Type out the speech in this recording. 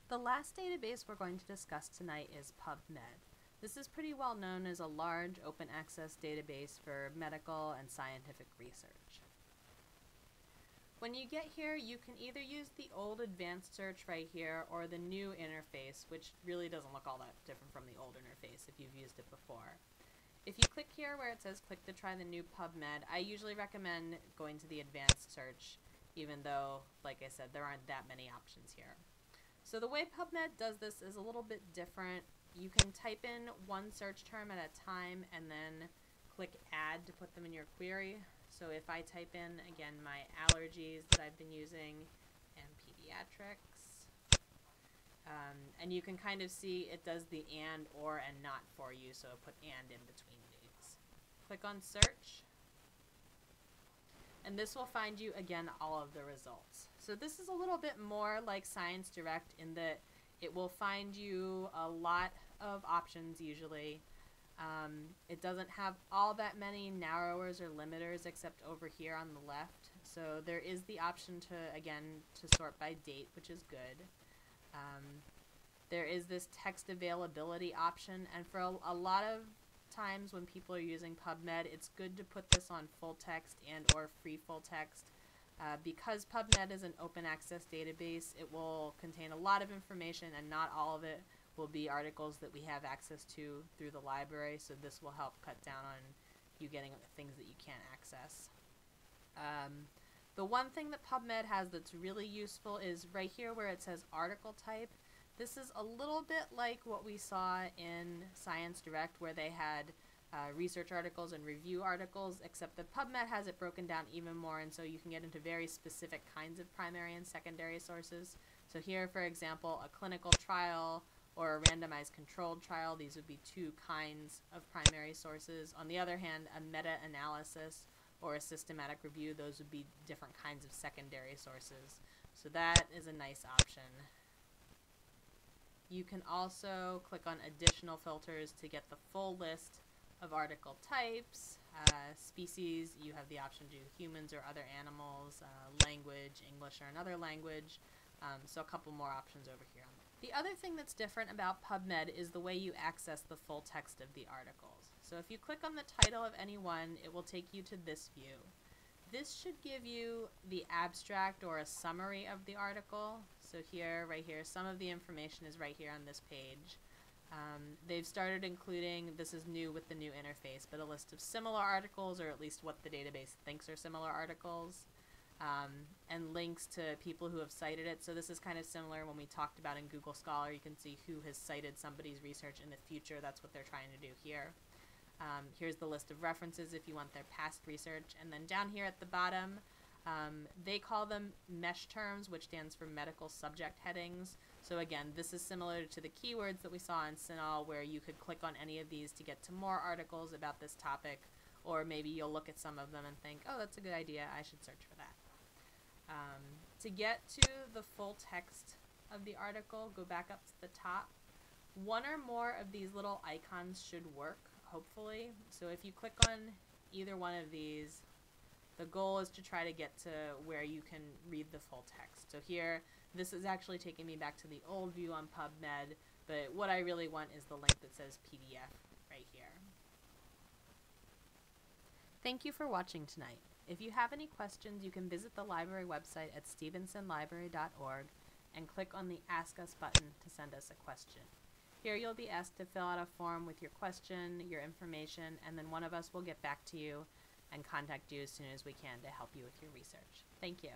The last database we're going to discuss tonight is PubMed. This is pretty well known as a large open access database for medical and scientific research. When you get here, you can either use the old advanced search right here or the new interface, which really doesn't look all that different from the old interface if you've used it before. If you click here where it says click to try the new PubMed, I usually recommend going to the advanced search, even though, like I said, there aren't that many options here. So the way PubMed does this is a little bit different. You can type in one search term at a time and then click add to put them in your query. So if I type in, again, my allergies that I've been using and pediatrics, and you can kind of see it does the and, or, and not for you, so put and in between these. Click on search, and this will find you, again, all of the results. So this is a little bit more like Science Direct in that it will find you a lot of options usually. It doesn't have all that many narrowers or limiters except over here on the left. So there is the option to, again, to sort by date, which is good. There is this text availability option, and for a lot of times when people are using PubMed, it's good to put this on full text and or free full text. Because PubMed is an open access database, it will contain a lot of information, and not all of it will be articles that we have access to through the library, so this will help cut down on you getting things that you can't access. The one thing that PubMed has that's really useful is right here where it says article type. This is a little bit like what we saw in Science Direct, where they had research articles and review articles, except that PubMed has it broken down even more, and so you can get into very specific kinds of primary and secondary sources. So here, for example, a clinical trial or a randomized controlled trial, these would be two kinds of primary sources. On the other hand, a meta-analysis or a systematic review, those would be different kinds of secondary sources. So that is a nice option. You can also click on additional filters to get the full list of article types. Species, you have the option to do humans or other animals, language, English or another language. So a couple more options over here. The other thing that's different about PubMed is the way you access the full text of the articles. So if you click on the title of any one, it will take you to this view. This should give you the abstract or a summary of the article. So here, right here, some of the information is right here on this page. They've started including, this is new with the new interface, but a list of similar articles, or at least what the database thinks are similar articles, and links to people who have cited it. So this is kind of similar when we talked about in Google Scholar. You can see who has cited somebody's research in the future. That's what they're trying to do here. Here's the list of references if you want their past research. And then down here at the bottom, they call them MESH terms, which stands for medical subject headings. So again, this is similar to the keywords that we saw in CINAHL, where you could click on any of these to get to more articles about this topic, or maybe you'll look at some of them and think, oh, that's a good idea, I should search for that. To get to the full text of the article, go back up to the top. One or more of these little icons should work, hopefully. So if you click on either one of these, the goal is to try to get to where you can read the full text. So here, this is actually taking me back to the old view on PubMed, but what I really want is the link that says PDF right here. Thank you for watching tonight. If you have any questions, you can visit the library website at stevensonlibrary.org and click on the Ask Us button to send us a question. Here you'll be asked to fill out a form with your question, your information, and then one of us will get back to you and contact you as soon as we can to help you with your research. Thank you.